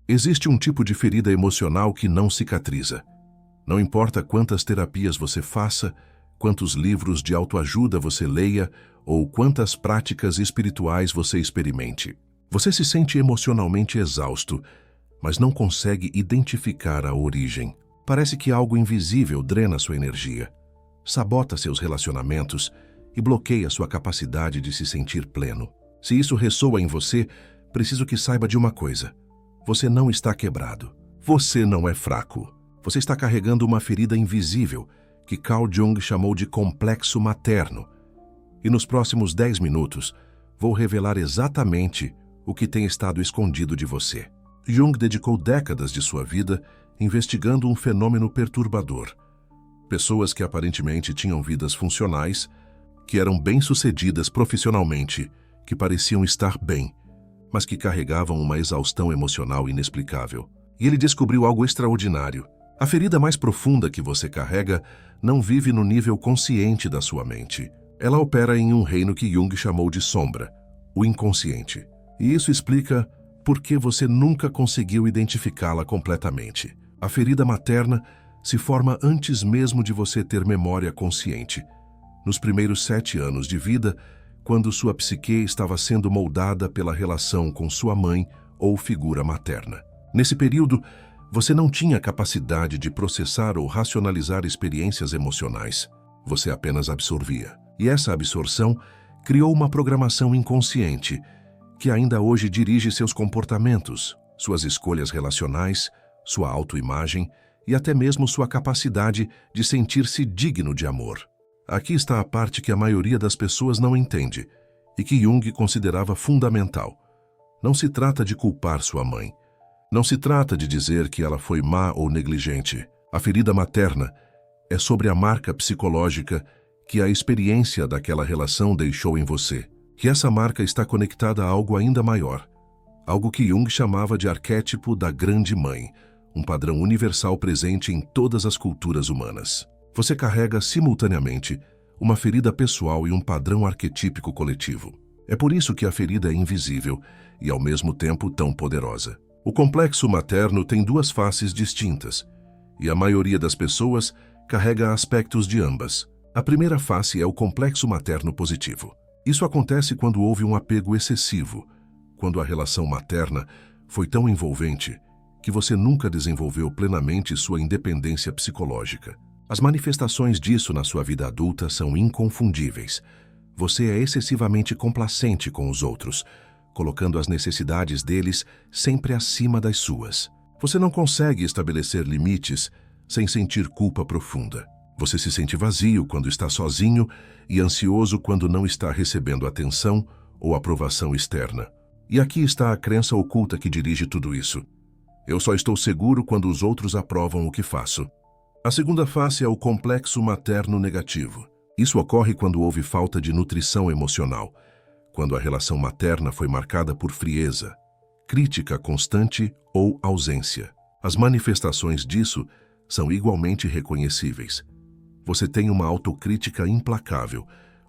Existe um tipo de ferida emocional que não cicatriza. Não importa quantas terapias você faça, quantos livros de autoajuda você leia ou quantas práticas espirituais você experimente. Você se sente emocionalmente exausto, mas não consegue identificar a origem. Parece que algo invisível drena sua energia, sabota seus relacionamentos e bloqueia sua capacidade de se sentir pleno. Se isso ressoa em você, preciso que saiba de uma coisa. Você não está quebrado. Você não é fraco. Você está carregando uma ferida invisível que Carl Jung chamou de complexo materno. E nos próximos 10 minutos, vou revelar exatamente o que tem estado escondido de você. Jung dedicou décadas de sua vida investigando um fenômeno perturbador. Pessoas que aparentemente tinham vidas funcionais, que eram bem-sucedidas profissionalmente, que pareciam estar bem, mas que carregavam uma exaustão emocional inexplicável. E ele descobriu algo extraordinário. A ferida mais profunda que você carrega não vive no nível consciente da sua mente. Ela opera em um reino que Jung chamou de sombra, o inconsciente. E isso explica por que você nunca conseguiu identificá-la completamente. A ferida materna se forma antes mesmo de você ter memória consciente. Nos primeiros 7 anos de vida, quando sua psique estava sendo moldada pela relação com sua mãe ou figura materna. Nesse período, você não tinha capacidade de processar ou racionalizar experiências emocionais. Você apenas absorvia. E essa absorção criou uma programação inconsciente que ainda hoje dirige seus comportamentos, suas escolhas relacionais, sua autoimagem e até mesmo sua capacidade de sentir-se digno de amor. Aqui está a parte que a maioria das pessoas não entende e que Jung considerava fundamental. Não se trata de culpar sua mãe. Não se trata de dizer que ela foi má ou negligente. A ferida materna é sobre a marca psicológica que a experiência daquela relação deixou em você. Que essa marca está conectada a algo ainda maior. Algo que Jung chamava de arquétipo da grande mãe, um padrão universal presente em todas as culturas humanas. Você carrega simultaneamente uma ferida pessoal e um padrão arquetípico coletivo. É por isso que a ferida é invisível e, ao mesmo tempo, tão poderosa. O complexo materno tem 2 faces distintas, e a maioria das pessoas carrega aspectos de ambas. A primeira face é o complexo materno positivo. Isso acontece quando houve um apego excessivo, quando a relação materna foi tão envolvente que você nunca desenvolveu plenamente sua independência psicológica. As manifestações disso na sua vida adulta são inconfundíveis. Você é excessivamente complacente com os outros, colocando as necessidades deles sempre acima das suas. Você não consegue estabelecer limites sem sentir culpa profunda. Você se sente vazio quando está sozinho e ansioso quando não está recebendo atenção ou aprovação externa. E aqui está a crença oculta que dirige tudo isso. Eu só estou seguro quando os outros aprovam o que faço. A segunda face é o complexo materno negativo. Isso ocorre quando houve falta de nutrição emocional, quando a relação materna foi marcada por frieza, crítica constante ou ausência. As manifestações disso são igualmente reconhecíveis. Você tem uma autocrítica implacável,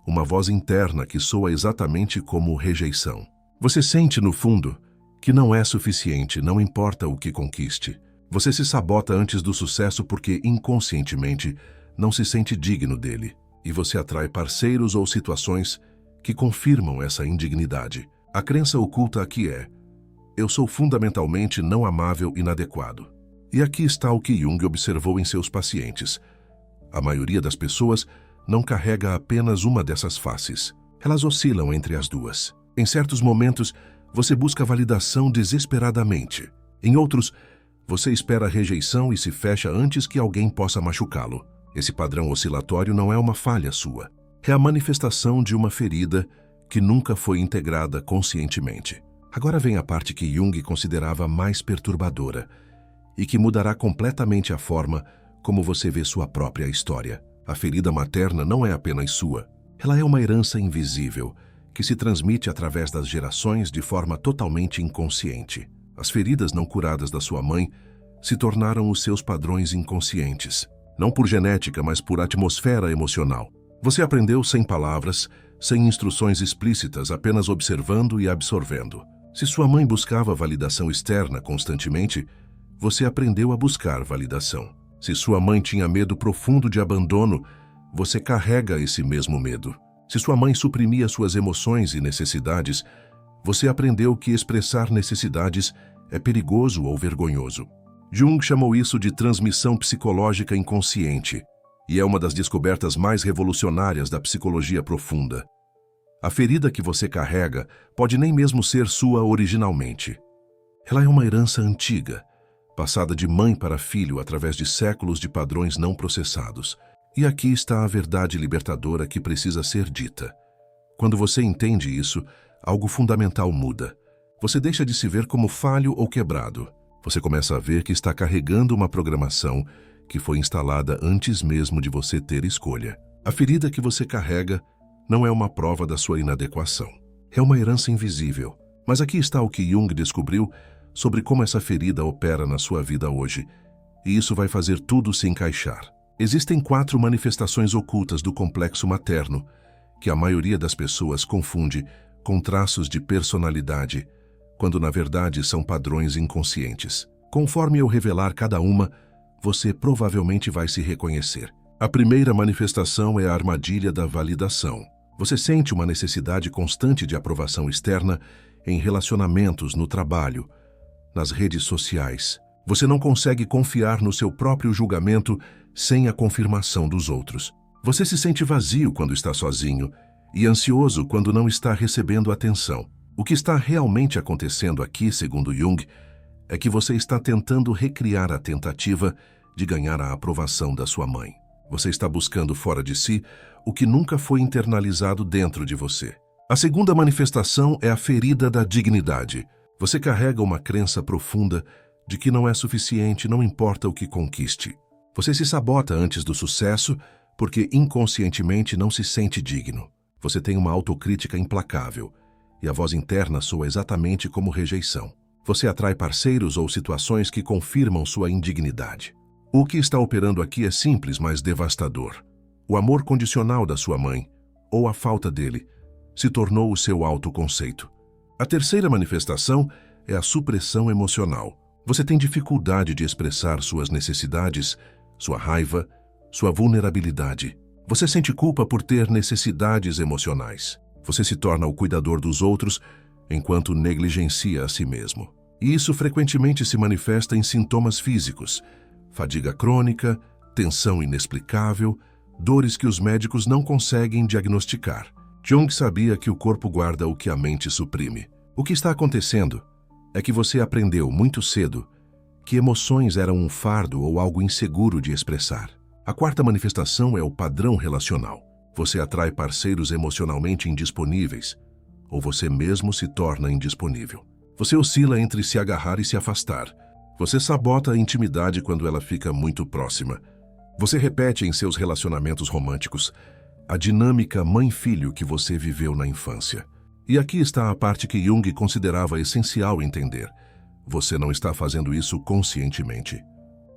uma voz interna que soa exatamente como rejeição. Você sente, no fundo, que não é suficiente, não importa o que conquiste. Você se sabota antes do sucesso porque, inconscientemente, não se sente digno dele. E você atrai parceiros ou situações que confirmam essa indignidade. A crença oculta aqui é: eu sou fundamentalmente não amável e inadequado. E aqui está o que Jung observou em seus pacientes. A maioria das pessoas não carrega apenas uma dessas faces. Elas oscilam entre as duas. Em certos momentos, você busca validação desesperadamente. Em outros, você espera rejeição e se fecha antes que alguém possa machucá-lo. Esse padrão oscilatório não é uma falha sua. É a manifestação de uma ferida que nunca foi integrada conscientemente. Agora vem a parte que Jung considerava mais perturbadora e que mudará completamente a forma como você vê sua própria história. A ferida materna não é apenas sua. Ela é uma herança invisível que se transmite através das gerações de forma totalmente inconsciente. As feridas não curadas da sua mãe se tornaram os seus padrões inconscientes. Não por genética, mas por atmosfera emocional. Você aprendeu sem palavras, sem instruções explícitas, apenas observando e absorvendo. Se sua mãe buscava validação externa constantemente, você aprendeu a buscar validação. Se sua mãe tinha medo profundo de abandono, você carrega esse mesmo medo. Se sua mãe suprimia suas emoções e necessidades, você aprendeu que expressar necessidades é perigoso ou vergonhoso. Jung chamou isso de transmissão psicológica inconsciente, e é uma das descobertas mais revolucionárias da psicologia profunda. A ferida que você carrega pode nem mesmo ser sua originalmente. Ela é uma herança antiga, passada de mãe para filho através de séculos de padrões não processados. E aqui está a verdade libertadora que precisa ser dita. Quando você entende isso, algo fundamental muda. Você deixa de se ver como falho ou quebrado. Você começa a ver que está carregando uma programação que foi instalada antes mesmo de você ter escolha. A ferida que você carrega não é uma prova da sua inadequação. É uma herança invisível. Mas aqui está o que Jung descobriu sobre como essa ferida opera na sua vida hoje. E isso vai fazer tudo se encaixar. Existem 4 manifestações ocultas do complexo materno, que a maioria das pessoas confunde com traços de personalidade, quando na verdade são padrões inconscientes. Conforme eu revelar cada uma, você provavelmente vai se reconhecer. A primeira manifestação é a armadilha da validação. Você sente uma necessidade constante de aprovação externa em relacionamentos, no trabalho, nas redes sociais. Você não consegue confiar no seu próprio julgamento sem a confirmação dos outros. Você se sente vazio quando está sozinho e ansioso quando não está recebendo atenção. O que está realmente acontecendo aqui, segundo Jung, é que você está tentando recriar a tentativa de ganhar a aprovação da sua mãe. Você está buscando fora de si o que nunca foi internalizado dentro de você. A segunda manifestação é a ferida da dignidade. Você carrega uma crença profunda de que não é suficiente, não importa o que conquiste. Você se sabota antes do sucesso porque inconscientemente não se sente digno. Você tem uma autocrítica implacável e a voz interna soa exatamente como rejeição. Você atrai parceiros ou situações que confirmam sua indignidade. O que está operando aqui é simples, mas devastador. O amor condicional da sua mãe, ou a falta dele, se tornou o seu autoconceito. A terceira manifestação é a supressão emocional. Você tem dificuldade de expressar suas necessidades, sua raiva, sua vulnerabilidade. Você sente culpa por ter necessidades emocionais. Você se torna o cuidador dos outros enquanto negligencia a si mesmo. E isso frequentemente se manifesta em sintomas físicos: fadiga crônica, tensão inexplicável, dores que os médicos não conseguem diagnosticar. Jung sabia que o corpo guarda o que a mente suprime. O que está acontecendo é que você aprendeu muito cedo que emoções eram um fardo ou algo inseguro de expressar. A quarta manifestação é o padrão relacional. Você atrai parceiros emocionalmente indisponíveis, ou você mesmo se torna indisponível. Você oscila entre se agarrar e se afastar. Você sabota a intimidade quando ela fica muito próxima. Você repete em seus relacionamentos românticos a dinâmica mãe-filho que você viveu na infância. E aqui está a parte que Jung considerava essencial entender. Você não está fazendo isso conscientemente.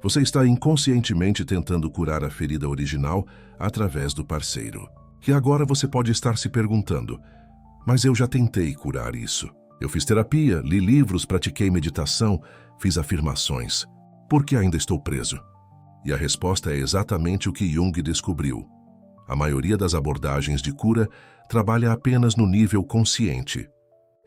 Você está inconscientemente tentando curar a ferida original através do parceiro. E agora você pode estar se perguntando: mas eu já tentei curar isso. Eu fiz terapia, li livros, pratiquei meditação, fiz afirmações. Por que ainda estou preso? E a resposta é exatamente o que Jung descobriu. A maioria das abordagens de cura trabalha apenas no nível consciente.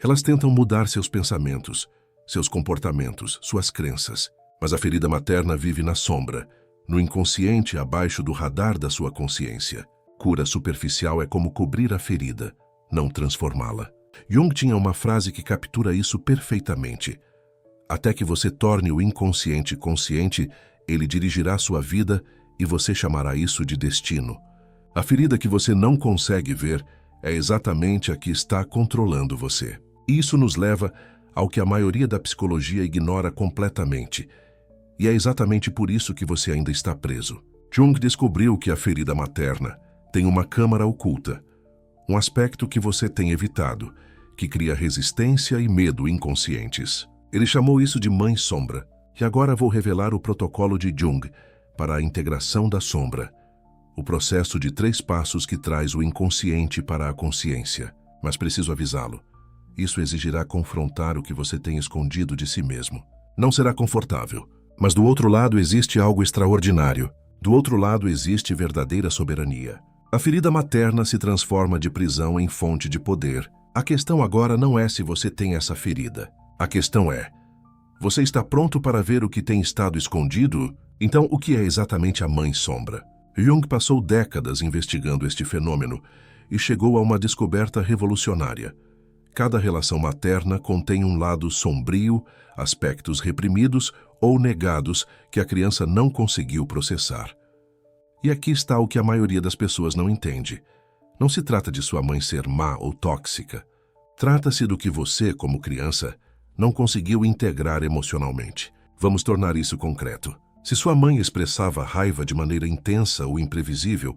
Elas tentam mudar seus pensamentos, seus comportamentos, suas crenças. Mas a ferida materna vive na sombra, no inconsciente abaixo do radar da sua consciência. Cura superficial é como cobrir a ferida, não transformá-la. Jung tinha uma frase que captura isso perfeitamente. Até que você torne o inconsciente consciente, ele dirigirá sua vida e você chamará isso de destino. A ferida que você não consegue ver é exatamente a que está controlando você. Isso nos leva ao que a maioria da psicologia ignora completamente. E é exatamente por isso que você ainda está preso. Jung descobriu que a ferida materna tem uma câmara oculta, um aspecto que você tem evitado, que cria resistência e medo inconscientes. Ele chamou isso de mãe sombra. E agora vou revelar o protocolo de Jung para a integração da sombra, o processo de 3 passos que traz o inconsciente para a consciência. Mas preciso avisá-lo. Isso exigirá confrontar o que você tem escondido de si mesmo. Não será confortável, mas do outro lado existe algo extraordinário. Do outro lado existe verdadeira soberania. A ferida materna se transforma de prisão em fonte de poder. A questão agora não é se você tem essa ferida. A questão é: você está pronto para ver o que tem estado escondido? Então, o que é exatamente a mãe sombra? Jung passou décadas investigando este fenômeno e chegou a uma descoberta revolucionária. Cada relação materna contém um lado sombrio, aspectos reprimidos ou negados que a criança não conseguiu processar. E aqui está o que a maioria das pessoas não entende. Não se trata de sua mãe ser má ou tóxica. Trata-se do que você, como criança, não conseguiu integrar emocionalmente. Vamos tornar isso concreto. Se sua mãe expressava raiva de maneira intensa ou imprevisível,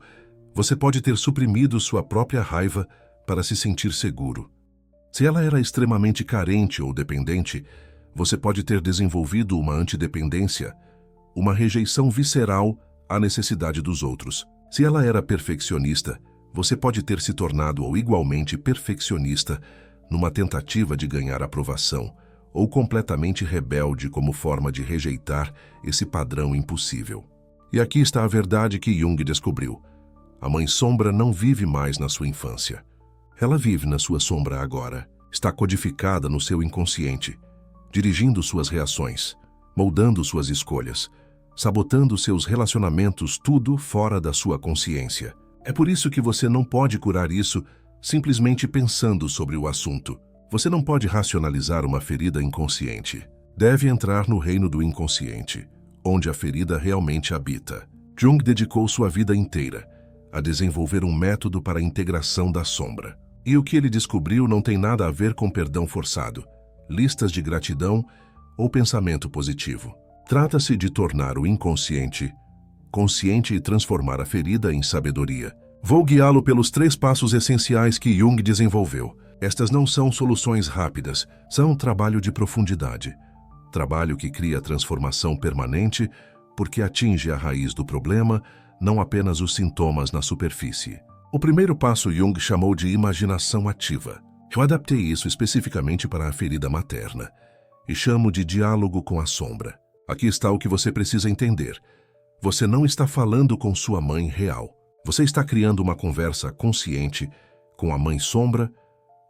você pode ter suprimido sua própria raiva para se sentir seguro. Se ela era extremamente carente ou dependente, você pode ter desenvolvido uma antidependência, uma rejeição visceral à necessidade dos outros. Se ela era perfeccionista, você pode ter se tornado ou igualmente perfeccionista numa tentativa de ganhar aprovação, ou completamente rebelde como forma de rejeitar esse padrão impossível. E aqui está a verdade que Jung descobriu. A mãe sombra não vive mais na sua infância. Ela vive na sua sombra agora. Está codificada no seu inconsciente, dirigindo suas reações, moldando suas escolhas, sabotando seus relacionamentos, tudo fora da sua consciência. É por isso que você não pode curar isso simplesmente pensando sobre o assunto. Você não pode racionalizar uma ferida inconsciente. Deve entrar no reino do inconsciente, onde a ferida realmente habita. Jung dedicou sua vida inteira a desenvolver um método para a integração da sombra. E o que ele descobriu não tem nada a ver com perdão forçado, listas de gratidão ou pensamento positivo. Trata-se de tornar o inconsciente consciente e transformar a ferida em sabedoria. Vou guiá-lo pelos 3 passos essenciais que Jung desenvolveu. Estas não são soluções rápidas, são um trabalho de profundidade. Trabalho que cria transformação permanente porque atinge a raiz do problema, não apenas os sintomas na superfície. O primeiro passo Jung chamou de imaginação ativa. Eu adaptei isso especificamente para a ferida materna e chamo de diálogo com a sombra. Aqui está o que você precisa entender. Você não está falando com sua mãe real. Você está criando uma conversa consciente com a mãe sombra,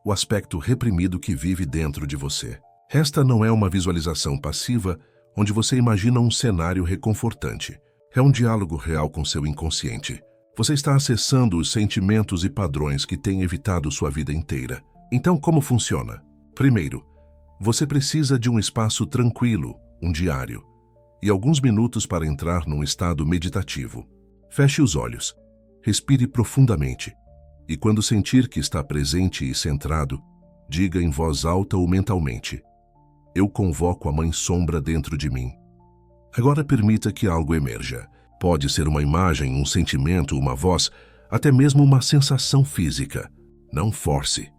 o aspecto reprimido que vive dentro de você. Esta não é uma visualização passiva onde você imagina um cenário reconfortante. É um diálogo real com seu inconsciente. Você está acessando os sentimentos e padrões que têm evitado sua vida inteira. Então, como funciona? Primeiro, você precisa de um espaço tranquilo, um diário, e alguns minutos para entrar num estado meditativo. Feche os olhos, respire profundamente, e quando sentir que está presente e centrado, diga em voz alta ou mentalmente: eu convoco a mãe sombra dentro de mim. Agora permita que algo emerja. Pode ser uma imagem, um sentimento, uma voz, até mesmo uma sensação física. Não force,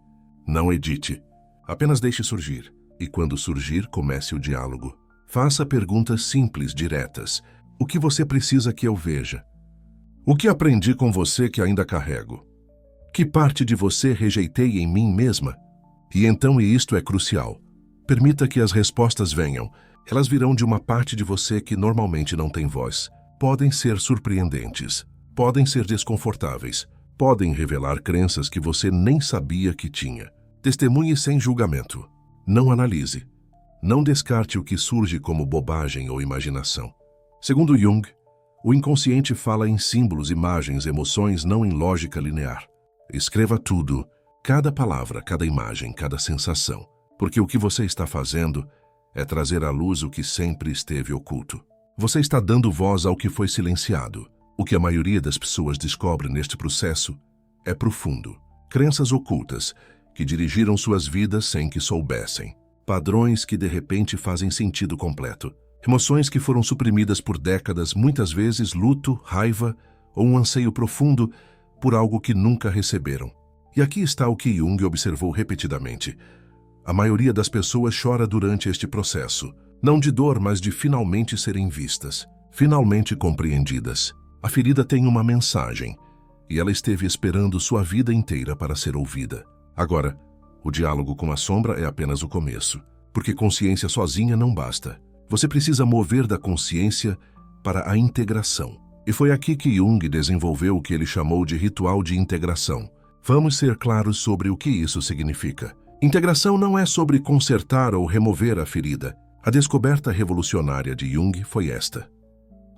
não edite. Apenas deixe surgir. E quando surgir, comece o diálogo. Faça perguntas simples, diretas. O que você precisa que eu veja? O que aprendi com você que ainda carrego? Que parte de você rejeitei em mim mesma? E então, e isto é crucial, permita que as respostas venham. Elas virão de uma parte de você que normalmente não tem voz. Podem ser surpreendentes, podem ser desconfortáveis, podem revelar crenças que você nem sabia que tinha. Testemunhe sem julgamento. Não analise. Não descarte o que surge como bobagem ou imaginação. Segundo Jung, o inconsciente fala em símbolos, imagens, emoções, não em lógica linear. Escreva tudo, cada palavra, cada imagem, cada sensação, porque o que você está fazendo é trazer à luz o que sempre esteve oculto. Você está dando voz ao que foi silenciado. O que a maioria das pessoas descobre neste processo é profundo. Crenças ocultas que dirigiram suas vidas sem que soubessem. Padrões que de repente fazem sentido completo. Emoções que foram suprimidas por décadas, muitas vezes luto, raiva ou um anseio profundo por algo que nunca receberam. E aqui está o que Jung observou repetidamente. A maioria das pessoas chora durante este processo. Não de dor, mas de finalmente serem vistas, finalmente compreendidas. A ferida tem uma mensagem, e ela esteve esperando sua vida inteira para ser ouvida. Agora, O diálogo com a sombra é apenas o começo, porque consciência sozinha não basta. Você precisa mover da consciência para a integração. E foi aqui que Jung desenvolveu o que ele chamou de ritual de integração. Vamos ser claros sobre o que isso significa. Integração não é sobre consertar ou remover a ferida. A descoberta revolucionária de Jung foi esta: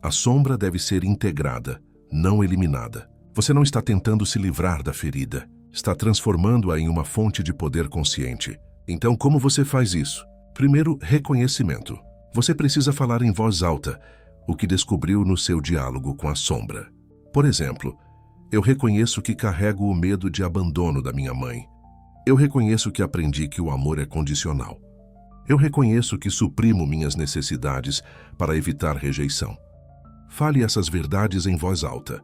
a sombra deve ser integrada, não eliminada. Você não está tentando se livrar da ferida, está transformando-a em uma fonte de poder consciente. Então, como você faz isso? Primeiro, reconhecimento. Você precisa falar em voz alta o que descobriu no seu diálogo com a sombra. Por exemplo, eu reconheço que carrego o medo de abandono da minha mãe. Eu reconheço que aprendi que o amor é condicional. Eu reconheço que suprimo minhas necessidades para evitar rejeição. Fale essas verdades em voz alta,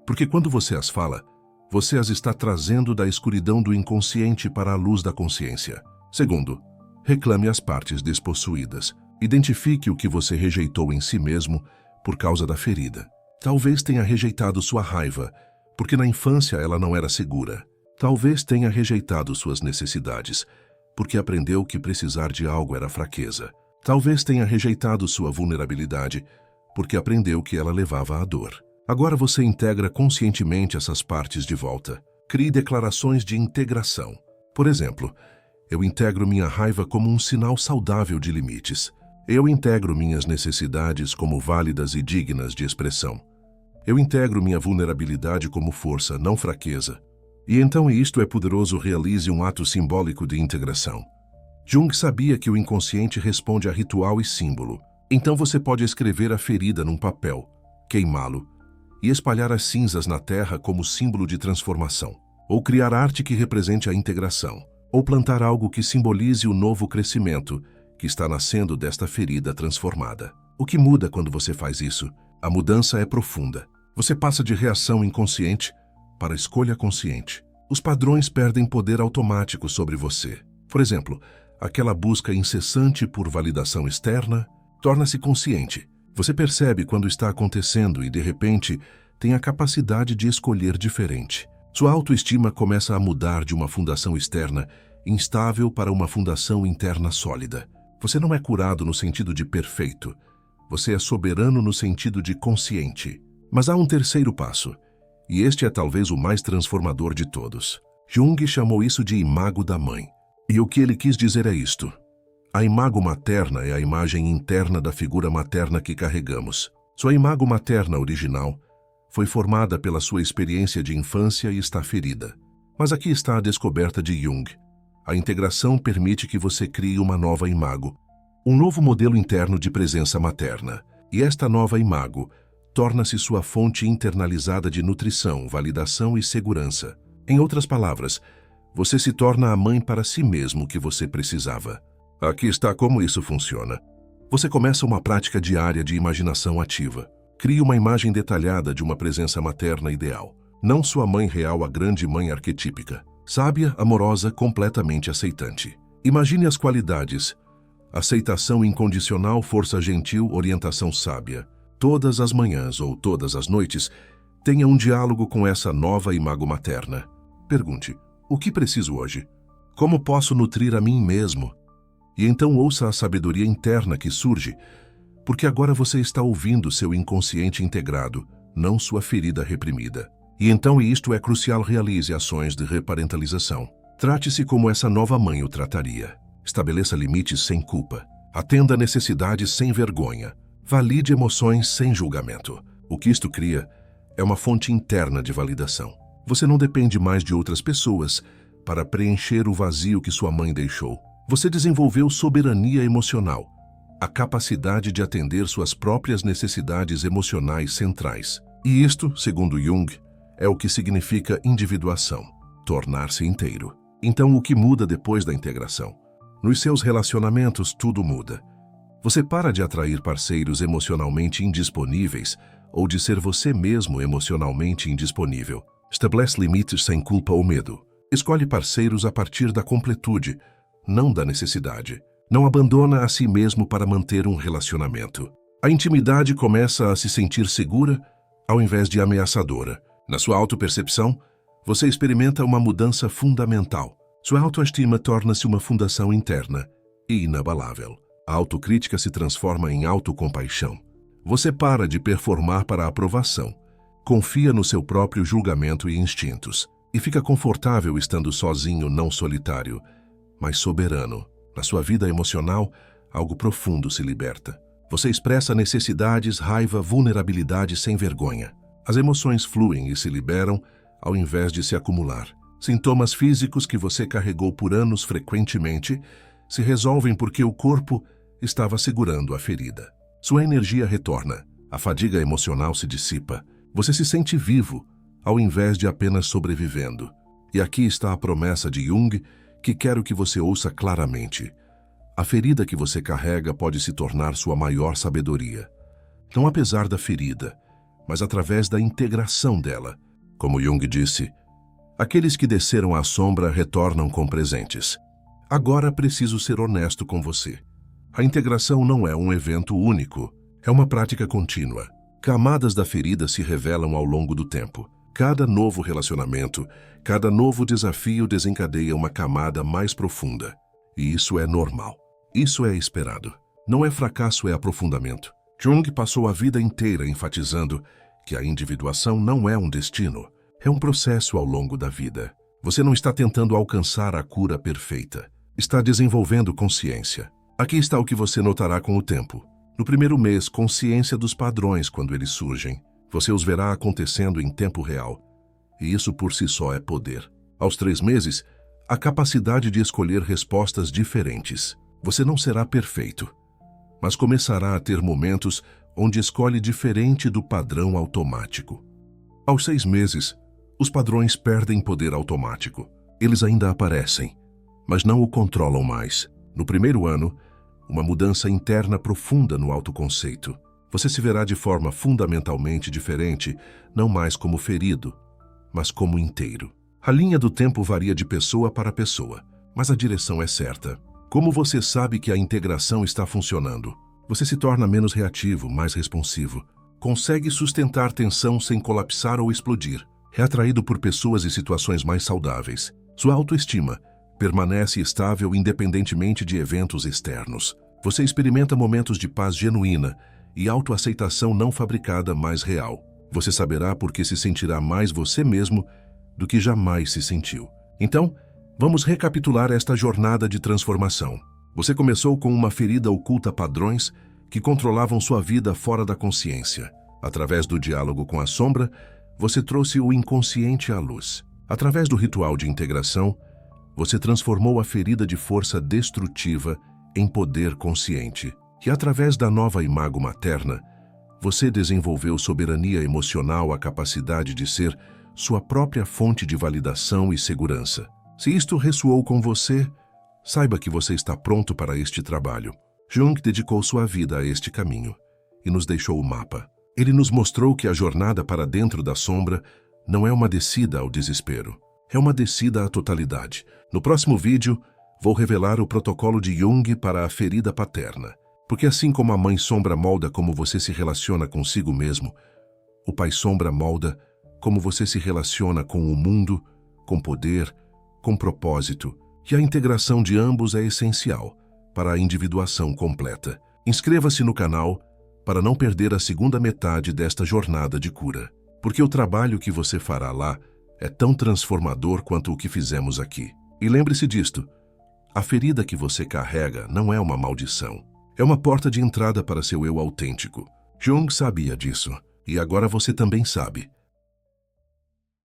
porque quando você as fala, você as está trazendo da escuridão do inconsciente para a luz da consciência. Segundo, reclame as partes despossuídas. Identifique o que você rejeitou em si mesmo por causa da ferida. Talvez tenha rejeitado sua raiva, porque na infância ela não era segura. Talvez tenha rejeitado suas necessidades, porque aprendeu que precisar de algo era fraqueza. Talvez tenha rejeitado sua vulnerabilidade, porque aprendeu que ela levava à dor. Agora você integra conscientemente essas partes de volta. Crie declarações de integração. Por exemplo, eu integro minha raiva como um sinal saudável de limites. Eu integro minhas necessidades como válidas e dignas de expressão. Eu integro minha vulnerabilidade como força, não fraqueza. E então isto é poderoso, realize um ato simbólico de integração. Jung sabia que o inconsciente responde a ritual e símbolo. Então você pode escrever a ferida num papel, queimá-lo e espalhar as cinzas na terra como símbolo de transformação. Ou criar arte que represente a integração. Ou plantar algo que simbolize o novo crescimento que está nascendo desta ferida transformada. O que muda quando você faz isso? A mudança é profunda. Você passa de reação inconsciente para escolha consciente. Os padrões perdem poder automático sobre você. Por exemplo, aquela busca incessante por validação externa torna-se consciente. Você percebe quando está acontecendo e, de repente, tem a capacidade de escolher diferente. Sua autoestima começa a mudar de uma fundação externa instável para uma fundação interna sólida. Você não é curado no sentido de perfeito. Você é soberano no sentido de consciente. Mas há um terceiro passo, e este é talvez o mais transformador de todos. Jung chamou isso de imago da mãe. E o que ele quis dizer é isto: a imago materna é a imagem interna da figura materna que carregamos. Sua imago materna original foi formada pela sua experiência de infância e está ferida. Mas aqui está a descoberta de Jung. A integração permite que você crie uma nova imago, um novo modelo interno de presença materna. E esta nova imago torna-se sua fonte internalizada de nutrição, validação e segurança. Em outras palavras, você se torna a mãe para si mesmo que você precisava. Aqui está como isso funciona. Você começa uma prática diária de imaginação ativa. Crie uma imagem detalhada de uma presença materna ideal. Não sua mãe real, a grande mãe arquetípica. Sábia, amorosa, completamente aceitante. Imagine as qualidades: aceitação incondicional, força gentil, orientação sábia. Todas as manhãs ou todas as noites, tenha um diálogo com essa nova imago materna. Pergunte: o que preciso hoje? Como posso nutrir a mim mesmo? E então ouça a sabedoria interna que surge, porque agora você está ouvindo seu inconsciente integrado, não sua ferida reprimida. E então, e isto é crucial, realize ações de reparentalização. Trate-se como essa nova mãe o trataria. Estabeleça limites sem culpa. Atenda necessidades sem vergonha. Valide emoções sem julgamento. O que isto cria é uma fonte interna de validação. Você não depende mais de outras pessoas para preencher o vazio que sua mãe deixou. Você desenvolveu soberania emocional, a capacidade de atender suas próprias necessidades emocionais centrais. E isto, segundo Jung, é o que significa individuação, tornar-se inteiro. Então, o que muda depois da integração? Nos seus relacionamentos, tudo muda. Você para de atrair parceiros emocionalmente indisponíveis ou de ser você mesmo emocionalmente indisponível. Estabelece limites sem culpa ou medo. Escolhe parceiros a partir da completude, não da necessidade. Não abandona a si mesmo para manter um relacionamento. A intimidade começa a se sentir segura ao invés de ameaçadora. Na sua autopercepção, você experimenta uma mudança fundamental. Sua autoestima torna-se uma fundação interna e inabalável. A autocrítica se transforma em autocompaixão. Você para de performar para a aprovação, confia no seu próprio julgamento e instintos, e fica confortável estando sozinho, não solitário, mas soberano. Na sua vida emocional, algo profundo se liberta. Você expressa necessidades, raiva, vulnerabilidade sem vergonha. As emoções fluem e se liberam ao invés de se acumular. Sintomas físicos que você carregou por anos frequentemente se resolvem porque o corpo estava segurando a ferida. Sua energia retorna, a fadiga emocional se dissipa. Você se sente vivo, ao invés de apenas sobrevivendo. E aqui está a promessa de Jung, que quero que você ouça claramente. A ferida que você carrega pode se tornar sua maior sabedoria. Não apesar da ferida, mas através da integração dela. Como Jung disse, aqueles que desceram à sombra retornam com presentes. Agora preciso ser honesto com você. A integração não é um evento único, é uma prática contínua. Camadas da ferida se revelam ao longo do tempo. Cada novo relacionamento, cada novo desafio desencadeia uma camada mais profunda. E isso é normal. Isso é esperado. Não é fracasso, é aprofundamento. Jung passou a vida inteira enfatizando que a individuação não é um destino, é um processo ao longo da vida. Você não está tentando alcançar a cura perfeita. Está desenvolvendo consciência. Aqui está o que você notará com o tempo. No primeiro mês, consciência dos padrões quando eles surgem. Você os verá acontecendo em tempo real. E isso por si só é poder. Aos 3 meses, a capacidade de escolher respostas diferentes. Você não será perfeito, mas começará a ter momentos onde escolhe diferente do padrão automático. Aos 6 meses, os padrões perdem poder automático. Eles ainda aparecem, mas não o controlam mais. No primeiro ano, uma mudança interna profunda no autoconceito. Você se verá de forma fundamentalmente diferente, não mais como ferido, mas como inteiro. A linha do tempo varia de pessoa para pessoa, mas a direção é certa. Como você sabe que a integração está funcionando? Você se torna menos reativo, mais responsivo. Consegue sustentar tensão sem colapsar ou explodir. É atraído por pessoas e situações mais saudáveis. Sua autoestima permanece estável independentemente de eventos externos. Você experimenta momentos de paz genuína e autoaceitação não fabricada, mais real. Você saberá porque se sentirá mais você mesmo do que jamais se sentiu. Então, vamos recapitular esta jornada de transformação. Você começou com uma ferida oculta, padrões que controlavam sua vida fora da consciência. Através do diálogo com a sombra, você trouxe o inconsciente à luz. Através do ritual de integração, você transformou a ferida de força destrutiva em poder consciente. E através da nova imago materna, você desenvolveu soberania emocional, a capacidade de ser sua própria fonte de validação e segurança. Se isto ressoou com você, saiba que você está pronto para este trabalho. Jung dedicou sua vida a este caminho e nos deixou o mapa. Ele nos mostrou que a jornada para dentro da sombra não é uma descida ao desespero, é uma descida à totalidade. No próximo vídeo, vou revelar o protocolo de Jung para a ferida paterna. Porque assim como a mãe sombra molda como você se relaciona consigo mesmo, o pai sombra molda como você se relaciona com o mundo, com poder, com propósito. E a integração de ambos é essencial para a individuação completa. Inscreva-se no canal para não perder a segunda metade desta jornada de cura. Porque o trabalho que você fará lá é tão transformador quanto o que fizemos aqui. E lembre-se disto, a ferida que você carrega não é uma maldição. É uma porta de entrada para seu eu autêntico. Jung sabia disso, e agora você também sabe.